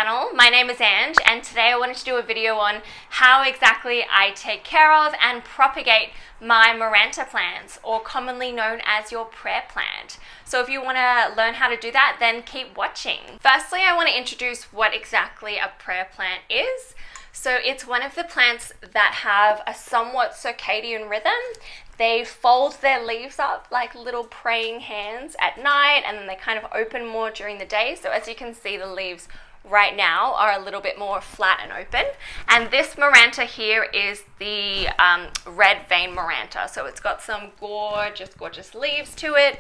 channel. My name is Ange, and today I wanted to do a video on how exactly I take care of and propagate my Maranta plants, or commonly known as your prayer plant. So if you want to learn how to do that, then keep watching. Firstly, I want to introduce what exactly a prayer plant is. So it's one of the plants that have a somewhat circadian rhythm. They fold their leaves up like little praying hands at night, and then they kind of open more during the day. So as you can see, the leaves right now are a little bit more flat and open. And this Maranta here is the red vein Maranta. So it's got some gorgeous leaves to it.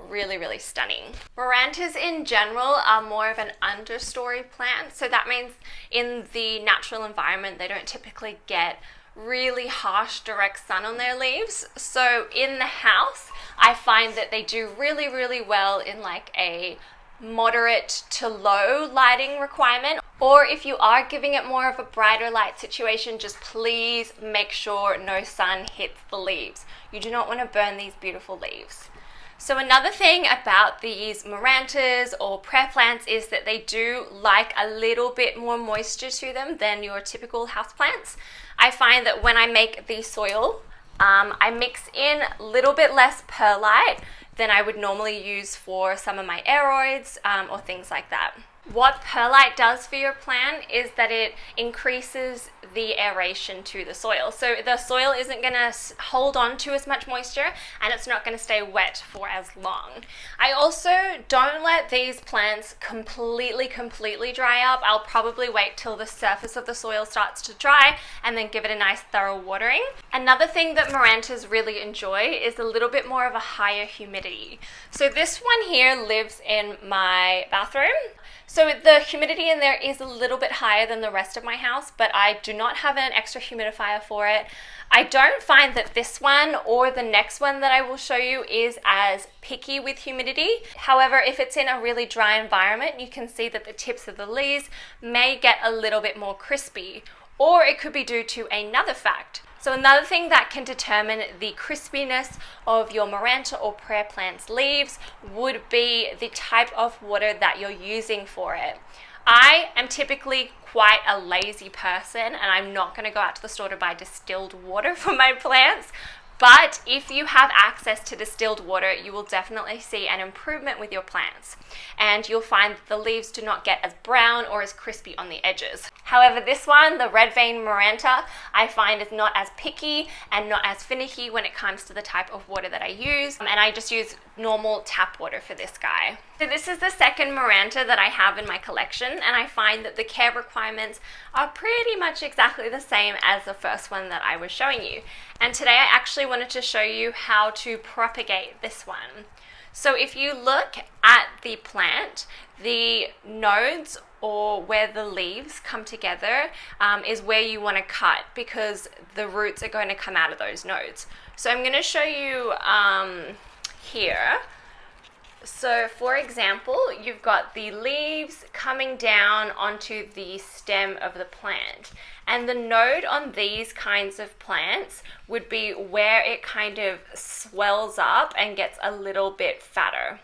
Really stunning. Marantas in general are more of an understory plant. So that means in the natural environment, they don't typically get really harsh direct sun on their leaves. So in the house, I find that they do really well in like a moderate to low lighting requirement. Or if you are giving it more of a brighter light situation, just please make sure no sun hits the leaves. You do not want to burn these beautiful leaves. So another thing about these Marantas or prayer plants is that they do like a little bit more moisture to them than your typical houseplants. I find that when I make the soil, I mix in a little bit less perlite than I would normally use for some of my aeroids or things like that. What perlite does for your plant is that it increases the aeration to the soil. So the soil isn't going to hold on to as much moisture, and it's not going to stay wet for as long. I also don't let these plants completely dry up. I'll probably wait till the surface of the soil starts to dry and then give it a nice thorough watering. Another thing that Marantas really enjoy is a little bit more of a higher humidity. So this one here lives in my bathroom. So the humidity in there is a little bit higher than the rest of my house, but I do not have an extra humidifier for it. I don't find that this one or the next one that I will show you is as picky with humidity. However, if it's in a really dry environment, you can see that the tips of the leaves may get a little bit more crispy, or it could be due to another fact. So another thing that can determine the crispiness of your Maranta or prayer plant's leaves would be the type of water that you're using for it. I am typically quite a lazy person, and I'm not going to go out to the store to buy distilled water for my plants. But if you have access to distilled water, you will definitely see an improvement with your plants. And you'll find that the leaves do not get as brown or as crispy on the edges. However, this one, the red vein Maranta, I find is not as picky and not as finicky when it comes to the type of water that I use. And I just use normal tap water for this guy. So this is the second Maranta that I have in my collection, and I find that the care requirements are pretty much exactly the same as the first one that I was showing you. And today I actually wanted to show you how to propagate this one. So if you look at the plant, the nodes or where the leaves come together is where you want to cut, because the roots are going to come out of those nodes. So I'm going to show you here. So for example, you've got the leaves coming down onto the stem of the plant, and the node on these kinds of plants would be where it kind of swells up and gets a little bit fatter.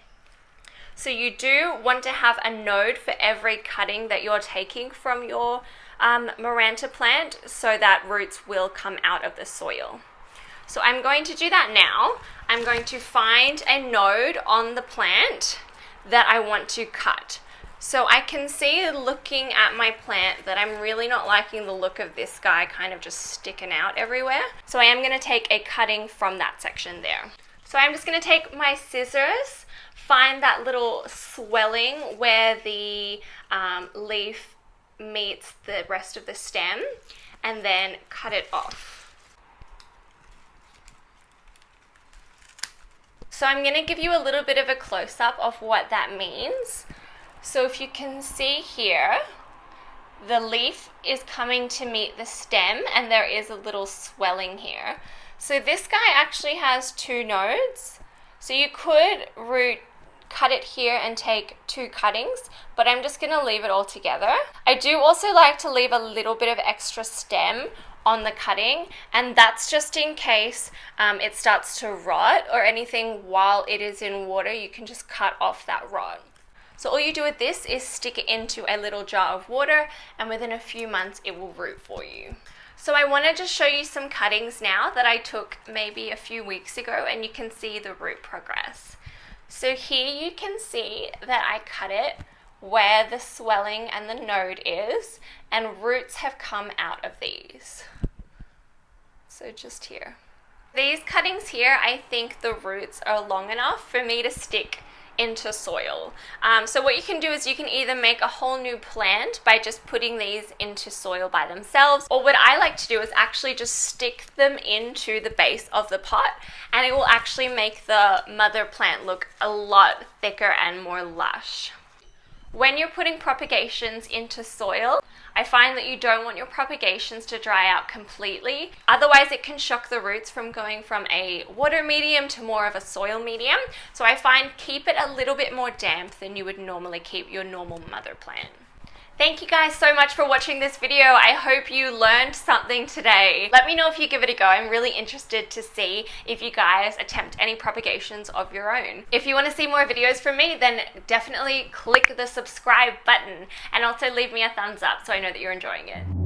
So you do want to have a node for every cutting that you're taking from your Maranta plant, so that roots will come out of the soil. So I'm going to do that now. I'm going to find a node on the plant that I want to cut. So I can see, looking at my plant, that I'm really not liking the look of this guy kind of just sticking out everywhere. So I am going to take a cutting from that section there. So I'm just going to take my scissors, find that little swelling where the leaf meets the rest of the stem, and then cut it off. So I'm going to give you a little bit of a close-up of what that means. So if you can see here, the leaf is coming to meet the stem, and there is a little swelling here. So this guy actually has two nodes. So you could cut it here and take two cuttings, but I'm just going to leave it all together. I do also like to leave a little bit of extra stem on the cutting, and that's just in case it starts to rot or anything while it is in water. You can just cut off that rot. So all you do with this is stick it into a little jar of water, and within a few months it will root for you. So I want to just show you some cuttings now that I took maybe a few weeks ago, and you can see the root progress. So here you can see that I cut it where the swelling and the node is, and roots have come out of these. So just here. These cuttings here, I think the roots are long enough for me to stick into soil. So what you can do is you can either make a whole new plant by just putting these into soil by themselves, or what I like to do is actually just stick them into the base of the pot, and it will actually make the mother plant look a lot thicker and more lush. When you're putting propagations into soil, I find that you don't want your propagations to dry out completely. Otherwise, it can shock the roots from going from a water medium to more of a soil medium. So I find keep it a little bit more damp than you would normally keep your normal mother plant. Thank you guys so much for watching this video. I hope you learned something today. Let me know if you give it a go. I'm really interested to see if you guys attempt any propagations of your own. If you want to see more videos from me, then definitely click the subscribe button, and also leave me a thumbs up so I know that you're enjoying it.